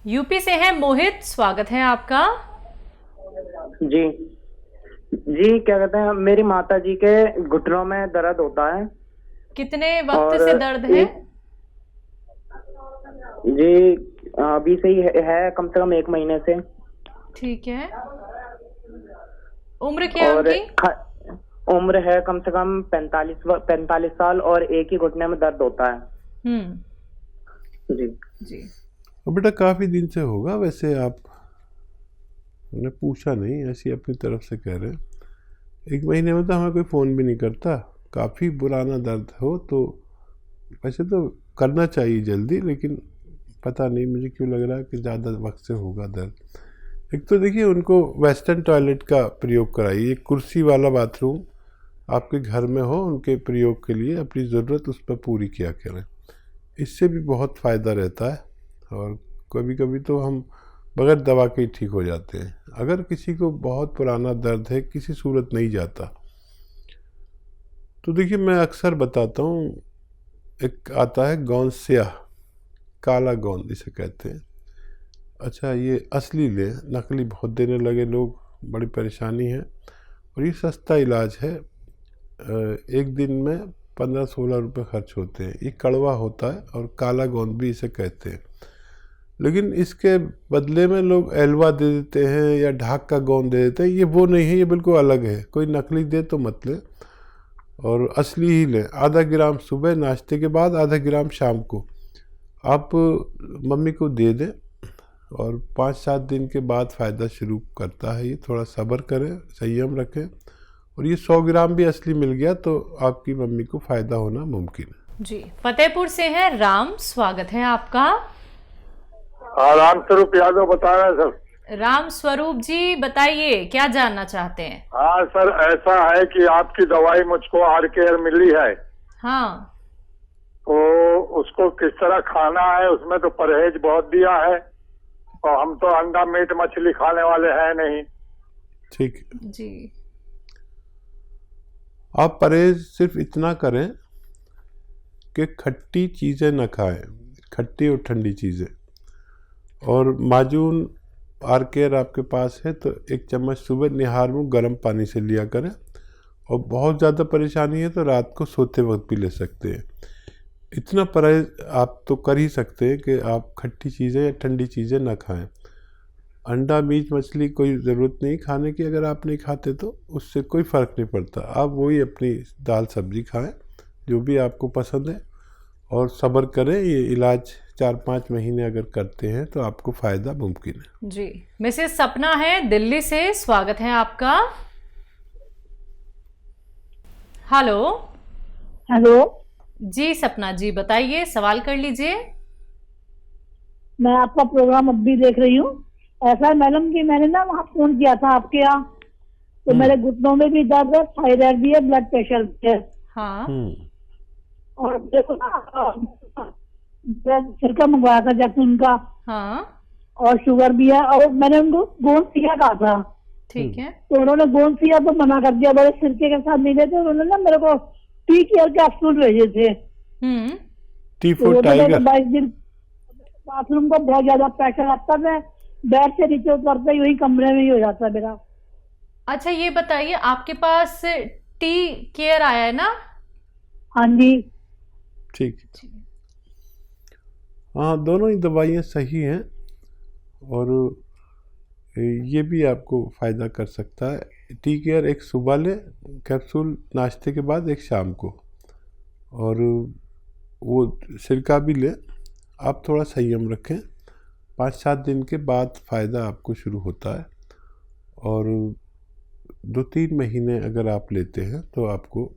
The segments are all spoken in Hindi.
यूपी से हैं मोहित, स्वागत है आपका। जी जी, क्या कहते हैं, मेरी माता जी के घुटनों में दर्द होता है। कितने वक्त और से दर्द है? जी, अभी से ही है कम से कम 1 महीने से। ठीक है। उम्र क्या है और उनकी? उम्र है कम से कम 45 साल और एक ही घुटने में दर्द होता है। जी जी। बेटा काफ़ी दिन से होगा वैसे, आपने पूछा नहीं, ऐसी अपनी तरफ से कह रहे हैं। 1 महीने में तो हमें कोई फ़ोन भी नहीं करता। काफ़ी पुराना दर्द हो तो वैसे तो करना चाहिए जल्दी, लेकिन पता नहीं मुझे क्यों लग रहा है कि ज़्यादा वक्त से होगा दर्द। एक तो देखिए, उनको वेस्टर्न टॉयलेट का प्रयोग कराइए। कुर्सी वाला बाथरूम आपके घर में हो, उनके प्रयोग के लिए अपनी ज़रूरत उस पर पूरी किया करें। इससे भी बहुत फ़ायदा रहता है। और कभी कभी तो हम बगैर दवा के ही ठीक हो जाते हैं। अगर किसी को बहुत पुराना दर्द है, किसी सूरत नहीं जाता, तो देखिए मैं अक्सर बताता हूँ, एक आता है गोंद स्याह, काला गोंद इसे कहते हैं। अच्छा, ये असली ले, नकली बहुत देने लगे लोग, बड़ी परेशानी है। और ये सस्ता इलाज है। एक दिन में 15-16 रुपये खर्च होते हैं। ये कड़वा होता है और काला गोंद भी इसे कहते हैं। लेकिन इसके बदले में लोग एलवा दे देते हैं या ढाक का गोंद दे देते हैं। ये वो नहीं है, ये बिल्कुल अलग है। कोई नकली दे तो मत लें और असली ही लें। आधा ग्राम सुबह नाश्ते के बाद, आधा ग्राम शाम को आप मम्मी को दे दें और 5-7 दिन के बाद फ़ायदा शुरू करता है। ये थोड़ा सब्र करें, संयम रखें। और ये 100 ग्राम भी असली मिल गया तो आपकी मम्मी को फ़ायदा होना मुमकिन है। जी। फतेहपुर से हैं राम, स्वागत है आपका। हाँ, राम स्वरूप यादव बता रहे हैं सर। राम स्वरूप जी बताइए, क्या जानना चाहते हैं? हाँ सर, ऐसा है कि आपकी दवाई मुझको आर मिली है। हाँ। तो उसको किस तरह खाना है, उसमें तो परहेज बहुत दिया है और हम तो अंडा मीट मछली खाने वाले हैं नहीं। ठीक जी। आप परहेज सिर्फ इतना करें कि खट्टी चीज़ें न खाएं, खट्टी और ठंडी चीज़ें। और माजून आर आपके पास है तो 1 चम्मच सुबह निहार में गर्म पानी से लिया करें। और बहुत ज़्यादा परेशानी है तो रात को सोते वक्त भी ले सकते हैं। इतना परहेज आप तो कर ही सकते हैं कि आप खट्टी चीज़ें या ठंडी चीज़ें ना खाएं। अंडा मीट मछली कोई ज़रूरत नहीं खाने की, अगर आप नहीं खाते तो उससे कोई फ़र्क नहीं पड़ता। आप वही अपनी दाल सब्ज़ी खाएं जो भी आपको पसंद है और सब्र करें। ये इलाज 4-5 महीने अगर करते हैं तो आपको फ़ायदा मुमकिन है। जी। मिसेस सपना है दिल्ली से, स्वागत है आपका। हेलो। हेलो जी सपना जी बताइए, सवाल कर लीजिए। मैं आपका प्रोग्राम अब भी देख रही हूँ। ऐसा है मैडम कि मैंने ना वहाँ फोन किया था आपके यहाँ, तो मेरे घुटनों में भी दर्द है, थायराइड भी है, ब्लड प्रेशर भी है। हाँ। और देखो ना, सिरका मंगवाया था जैतून का। हाँ। और शुगर भी है। और मैंने उनको गोंद सिया कहा था। ठीक है। तो उन्होंने गोंद सिया तो मना कर दिया, बड़े सिरके के साथ मिले थे। उन्होंने ना मेरे को टी केयर कैप्सूल भेजे थे। T4 tiger. 22 दिन बाथरूम को बहुत ज्यादा प्रेशर आता है, बेड से नीचे उतरते ही वही कमरे में ही हो जाता है मेरा। अच्छा ये बताइए, आपके पास टी केयर आया है ना? हाँ जी। ठीक। हाँ, दोनों ही दवाइयाँ सही हैं और ये भी आपको फ़ायदा कर सकता है। टी केयर एक सुबह लें कैप्सूल नाश्ते के बाद, एक शाम को। और वो सिरका भी लें। आप थोड़ा संयम रखें, 5-7 दिन के बाद फ़ायदा आपको शुरू होता है। और 2-3 महीने अगर आप लेते हैं तो आपको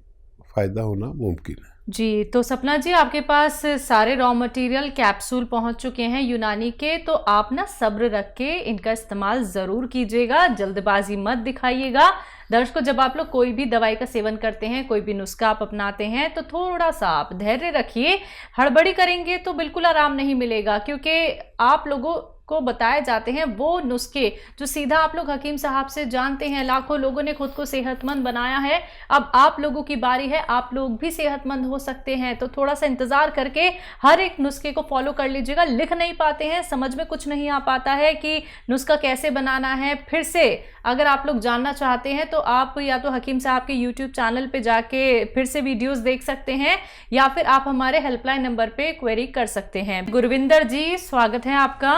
फ़ायदा होना मुमकिन है। जी। तो सपना जी आपके पास सारे रॉ मटेरियल कैप्सूल पहुंच चुके हैं यूनानी के, तो आप ना सब्र रख के इनका इस्तेमाल ज़रूर कीजिएगा, जल्दबाजी मत दिखाइएगा। दर्शकों, जब आप लोग कोई भी दवाई का सेवन करते हैं, कोई भी नुस्खा आप अपनाते हैं, तो थोड़ा सा आप धैर्य रखिए। हड़बड़ी करेंगे तो बिल्कुल आराम नहीं मिलेगा, क्योंकि आप लोगों को बताए जाते हैं वो नुस्खे जो सीधा आप लोग हकीम साहब से जानते हैं। लाखों लोगों ने खुद को सेहतमंद बनाया है, अब आप लोगों की बारी है, आप लोग भी सेहतमंद हो सकते हैं। तो थोड़ा सा इंतजार करके हर एक नुस्खे को फॉलो कर लीजिएगा। लिख नहीं पाते हैं, समझ में कुछ नहीं आ पाता है कि नुस्खा कैसे बनाना है, फिर से अगर आप लोग जानना चाहते हैं तो आप या तो हकीम साहब के यूट्यूब चैनल पे जाके फिर से वीडियोस देख सकते हैं, या फिर आप हमारे हेल्पलाइन नंबर पे क्वेरी कर सकते हैं। गुरविंदर जी, स्वागत है आपका।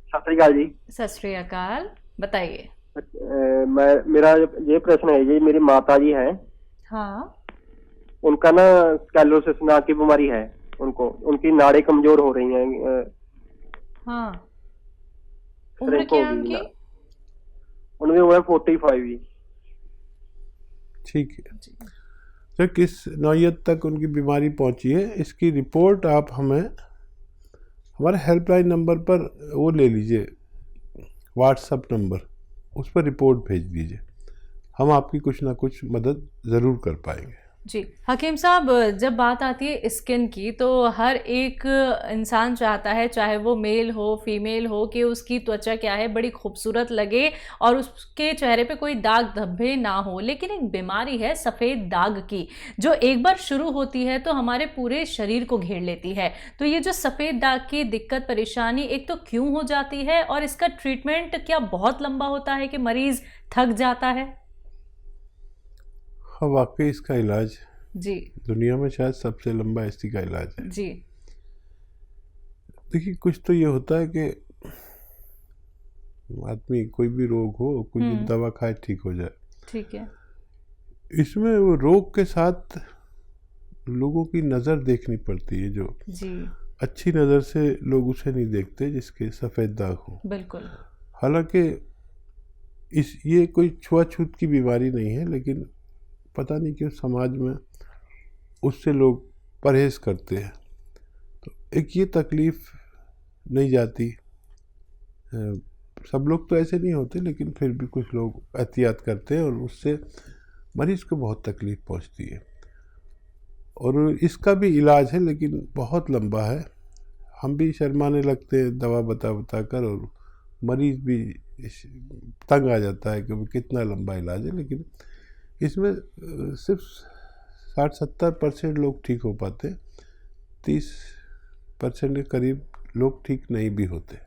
सत श्री अकाल जी। सत श्री अकाल, बताइए। मेरा ये प्रश्न है जी, मेरी माता जी हैं। हाँ, उनका ना स्केलोसिस नाक की बीमारी है, उनकी नाड़ें कमजोर हो रही हैं। हाँ, उम्र क्या है उनकी? उनकी उम्र 45 जी। ठीक है, तो किस नौयत तक उनकी बीमारी पहुंची है इसकी रिपोर्ट आप हमें हमारे हेल्पलाइन नंबर पर वो ले लीजिए, व्हाट्सएप नंबर, उस पर रिपोर्ट भेज दीजिए, हम आपकी कुछ ना कुछ मदद ज़रूर कर पाएंगे। जी हकीम साहब, जब बात आती है स्किन की तो हर एक इंसान चाहता है, चाहे वो मेल हो फीमेल हो, कि उसकी त्वचा क्या है बड़ी खूबसूरत लगे और उसके चेहरे पे कोई दाग धब्बे ना हो। लेकिन एक बीमारी है सफ़ेद दाग की, जो एक बार शुरू होती है तो हमारे पूरे शरीर को घेर लेती है। तो ये जो सफ़ेद दाग की दिक्कत परेशानी एक तो क्यों हो जाती है, और इसका ट्रीटमेंट क्या बहुत लंबा होता है कि मरीज़ थक जाता है? हाँ, वाकई इसका इलाज जी दुनिया में शायद सबसे लंबा इसी का इलाज है। जी, देखिए, कुछ तो ये होता है कि आदमी कोई भी रोग हो, कुछ दवा खाए ठीक हो जाए। ठीक है। इसमें वो रोग के साथ लोगों की नज़र देखनी पड़ती है, जो जी अच्छी नज़र से लोग उसे नहीं देखते जिसके सफ़ेद दाग हो। बिल्कुल। हालांकि ये कोई छुआछूत की बीमारी नहीं है, लेकिन पता नहीं क्यों समाज में उससे लोग परहेज़ करते हैं। तो एक ये तकलीफ़ नहीं जाती, सब लोग तो ऐसे नहीं होते, लेकिन फिर भी कुछ लोग एहतियात करते हैं और उससे मरीज़ को बहुत तकलीफ़ पहुंचती है। और इसका भी इलाज है, लेकिन बहुत लंबा है। हम भी शर्माने लगते हैं दवा बता कर, और मरीज़ भी तंग आ जाता है कि कितना लंबा इलाज है। लेकिन इसमें सिर्फ 60-70% लोग ठीक हो पाते, 30% के करीब लोग ठीक नहीं भी होते।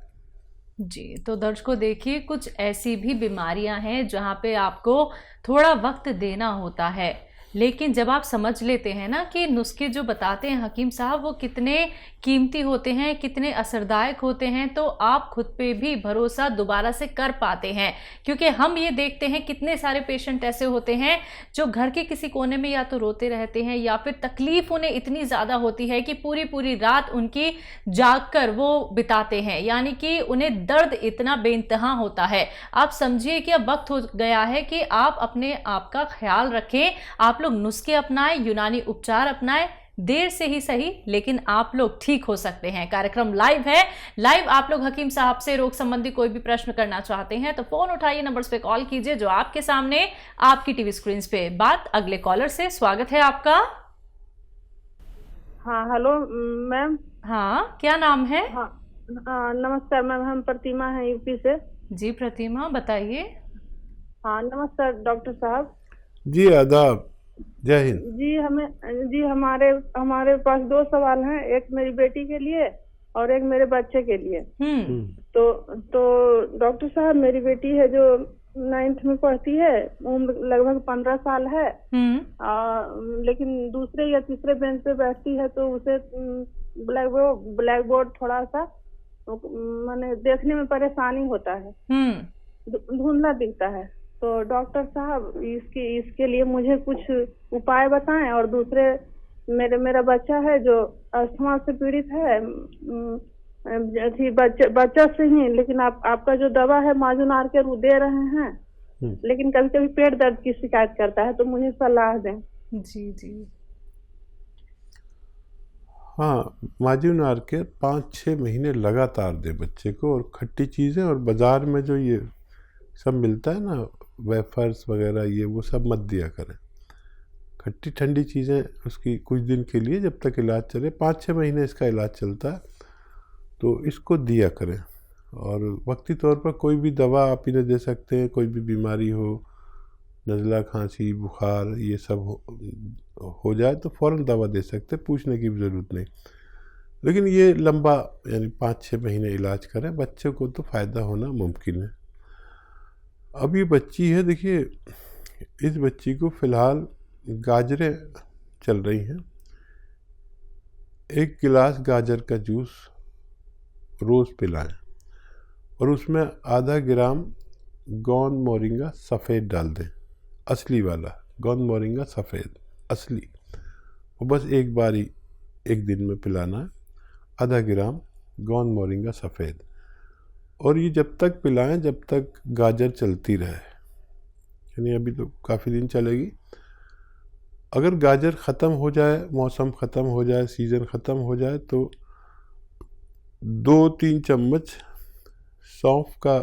जी, तो दर्शकों देखिए, कुछ ऐसी भी बीमारियां हैं जहां पे आपको थोड़ा वक्त देना होता है, लेकिन जब आप समझ लेते हैं ना कि नुस्खे जो बताते हैं हकीम साहब वो कितने कीमती होते हैं, कितने असरदायक होते हैं, तो आप खुद पे भी भरोसा दोबारा से कर पाते हैं। क्योंकि हम ये देखते हैं कितने सारे पेशेंट ऐसे होते हैं जो घर के किसी कोने में या तो रोते रहते हैं, या फिर तकलीफ उन्हें इतनी ज़्यादा होती है कि पूरी पूरी रात उनकी जाग कर वो बिताते हैं, यानी कि उन्हें दर्द इतना बेइंतहा होता है। आप समझिए कि अब वक्त हो गया है कि आप अपने आप का ख्याल रखें, आप लोग नुस्खे अपनाएं, यूनानी उपचार अपनाएं, देर से ही सही लेकिन आप लोग ठीक हो सकते हैं। कार्यक्रम लाइव है, लाइव आप लोग हकीम साहब से रोग संबंधी कोई भी प्रश्न करना चाहते हैं तो फोन उठाइए, नंबर्स पे कॉल कीजिए जो आपके सामने आपकी टीवी स्क्रीन पे। बात अगले कॉलर से, स्वागत है आपका। हाँ हेलो मैम। हाँ, क्या नाम है? हाँ नमस्कार मैम, हम प्रतिमा हैं यूपी से। जी प्रतिमा, बताइए। हाँ नमस्कार डॉक्टर साहब। जी आदाब, जय हिंद। जी हमारे पास 2 सवाल हैं, एक मेरी बेटी के लिए और एक मेरे बच्चे के लिए। तो डॉक्टर साहब, मेरी बेटी है जो 9th में पढ़ती है, उम्र लगभग 15 साल है, लेकिन दूसरे या तीसरे बेंच पे बैठती है तो उसे ब्लैक बोर्ड थोड़ा सा माने देखने में परेशानी होता है, धुंधला दिखता है। तो डॉक्टर साहब इसके लिए मुझे कुछ उपाय बताएं। और दूसरे मेरा बच्चा है जो अस्थमा से पीड़ित है, बच्चा से ही, लेकिन आपका जो दवा है माजुनार के रू दे रहे हैं, लेकिन कभी कभी पेट दर्द की शिकायत करता है, तो मुझे सलाह दें। जी जी। हाँ, माजुनार के 5-6 महीने लगातार दे बच्चे को, और खट्टी चीज़ें, और बाज़ार में जो ये सब मिलता है ना वेफर्स वगैरह, ये वो सब मत दिया करें। खट्टी ठंडी चीज़ें उसकी कुछ दिन के लिए, जब तक इलाज चले, 5-6 महीने इसका इलाज चलता है, तो इसको दिया करें। और वक्ती तौर पर कोई भी दवा आप इन्हें दे सकते हैं, कोई भी बीमारी हो, नज़ला, खांसी, बुखार, ये सब हो जाए तो फ़ौरन दवा दे सकते हैं, पूछने की भी ज़रूरत नहीं। लेकिन ये लंबा यानी 5-6 महीने इलाज करें, बच्चे को तो फ़ायदा होना मुमकिन है। अब ये बच्ची है, देखिए इस बच्ची को फ़िलहाल गाजरें चल रही हैं। 1 गिलास गाजर का जूस रोज़ पिलाएं और उसमें आधा ग्राम गोंद मोरिंगा सफ़ेद डाल दें, असली वाला गोंद मोरिंगा सफ़ेद असली, और बस एक बारी एक दिन में पिलाना है, आधा ग्राम गोंद मोरिंगा सफ़ेद। और ये जब तक पिलाएं जब तक गाजर चलती रहे, यानी अभी तो काफ़ी दिन चलेगी। अगर गाजर ख़त्म हो जाए, मौसम ख़त्म हो जाए, सीज़न ख़त्म हो जाए, तो 2-3 चम्मच सौंफ का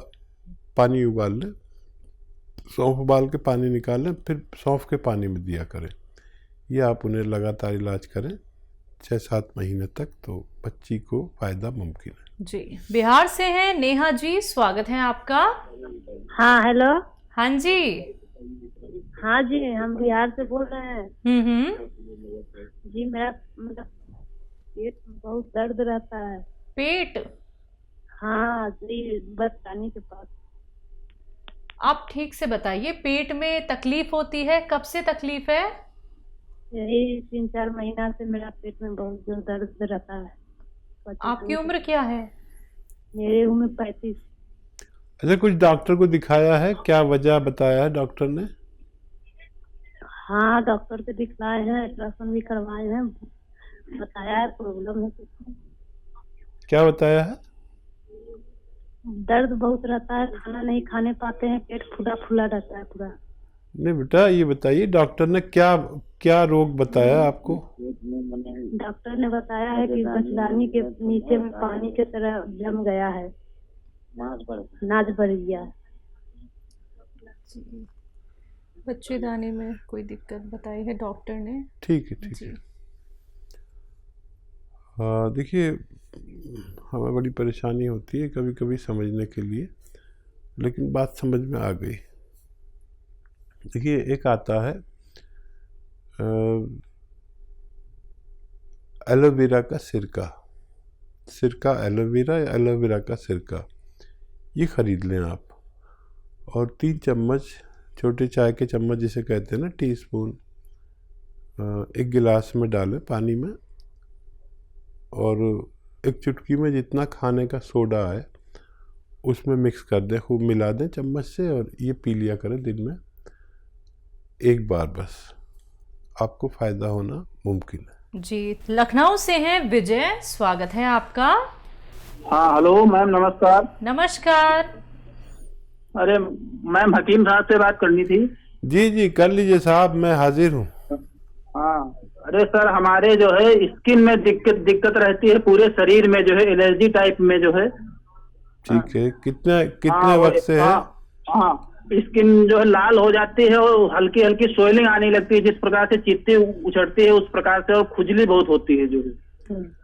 पानी उबाल लें, सौंफ उबाल के पानी निकाल लें, फिर सौंफ के पानी में दिया करें। ये आप उन्हें लगातार इलाज करें 6-7 महीने तक, तो बच्ची को फ़ायदा मुमकिन है। जी, बिहार से हैं नेहा जी, स्वागत है आपका। हाँ हेलो। हाँ जी। हाँ जी, हम बिहार से बोल रहे हैं। जी, मेरा मतलब पेट में बहुत दर्द रहता है। पेट? हाँ जी, बस पानी के पास। आप ठीक से बताइए, पेट में तकलीफ होती है, कब से तकलीफ है? यही 3-4 महीना से मेरा पेट में बहुत जोर दर्द रहता है। आपकी उम्र क्या है? मेरी उम्र 35। अच्छा, कुछ डॉक्टर को दिखाया है? क्या वजह बताया है डॉक्टर ने? हाँ, डॉक्टर से दिखलाए हैं, अल्ट्रासाउंड भी करवाए हैं, बताया है प्रॉब्लम है। क्या बताया है? दर्द बहुत रहता है, खाना नहीं खाने पाते हैं, पेट फूला फूला रहता है पूरा। नहीं बेटा, ये बताइए डॉक्टर ने क्या क्या रोग बताया आपको? डॉक्टर ने बताया है कि बचदानी के नीचे में पानी की तरह जम गया है, नाज बढ़ गया है। बच्चेदानी में कोई दिक्कत बताई है डॉक्टर ने। ठीक है, ठीक है। देखिए, हमें बड़ी परेशानी होती है कभी कभी समझने के लिए, लेकिन बात समझ में आ गई। देखिए, एक आता है एलोवेरा का सिरका एलोवेरा या एलोवेरा का सिरका, ये ख़रीद लें आप, और 3 चम्मच, छोटे चाय के चम्मच जिसे कहते हैं ना, टीस्पून, 1 गिलास में डालें पानी में, और 1 चुटकी में जितना खाने का सोडा है उसमें मिक्स कर दें, खूब मिला दें चम्मच से, और ये पी लिया करें दिन में 1 बार बस, आपको फ़ायदा होना मुमकिन है। जी, लखनऊ से हैं विजय, स्वागत है आपका। हाँ हेलो मैम, नमस्कार। नमस्कार। अरे मैम, हकीम साहब से बात करनी थी। जी जी, कर लीजिए साहब, मैं हाजिर हूँ। हाँ, अरे सर, हमारे जो है स्किन में दिक्कत रहती है, पूरे शरीर में जो है एलर्जी टाइप में जो है। ठीक है, कितने वक्त से है? हाँ, स्किन जो है लाल हो जाती है और हल्की हल्की सोइलिंग आने लगती है, जिस प्रकार से चित्ती उछड़ती है उस प्रकार से, और खुजली बहुत होती है, जो है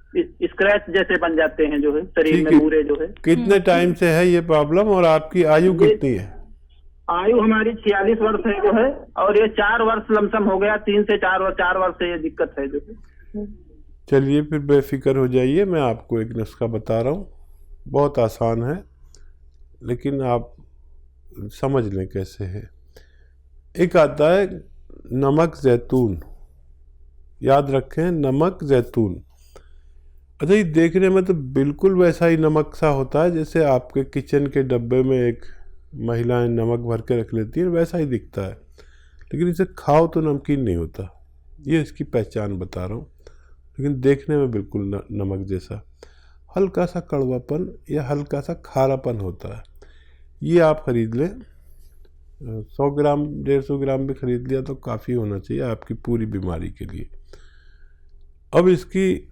स्क्रैच जैसे बन जाते हैं जो है शरीर में पूरे जो है। कितने टाइम से है ये प्रॉब्लम, और आपकी आयु कितनी है? आयु हमारी 46 वर्ष है जो है, और ये 4 वर्ष लमसम हो गया, 3 से 4 वर्ष से ये दिक्कत है जो है। चलिए फिर बेफिक्र हो जाइए, मैं आपको एक नुस्खा बता रहा हूँ, बहुत आसान है, लेकिन आप समझ लें कैसे है। एक आता है नमक जैतून, याद रखें, नमक जैतून। अच्छा, ये देखने में तो बिल्कुल वैसा ही नमक सा होता है जैसे आपके किचन के डब्बे में एक महिलाएं नमक भर के रख लेती हैं, वैसा ही दिखता है, लेकिन इसे खाओ तो नमकीन नहीं होता। ये इसकी पहचान बता रहा हूँ, लेकिन देखने में बिल्कुल नमक जैसा, हल्का सा कड़वापन या हल्का सा खारापन होता है। ये आप ख़रीद लें, 100 ग्राम 150 ग्राम भी ख़रीद लिया तो काफ़ी होना चाहिए आपकी पूरी बीमारी के लिए। अब इसकी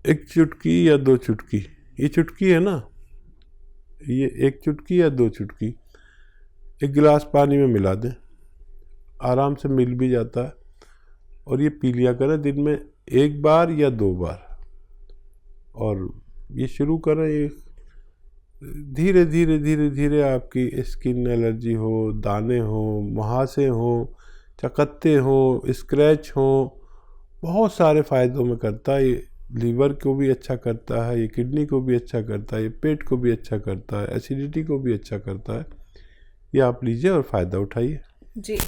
1 चुटकी या 2 चुटकी, ये चुटकी है ना, ये 1 चुटकी या 2 चुटकी 1 गिलास पानी में मिला दें, आराम से मिल भी जाता है, और ये पी लिया करें दिन में 1 बार या 2 बार, और ये शुरू करें, ये धीरे धीरे धीरे धीरे आपकी स्किन एलर्जी हो, दाने हो, मुहासे हो, चकत्ते हो, स्क्रैच हो, बहुत सारे फ़ायदों में करता है। ये लीवर को भी अच्छा करता है, ये किडनी को भी अच्छा करता है, ये पेट को भी अच्छा करता है, एसिडिटी को भी अच्छा करता है। ये आप लीजिए और फ़ायदा उठाइए। जी।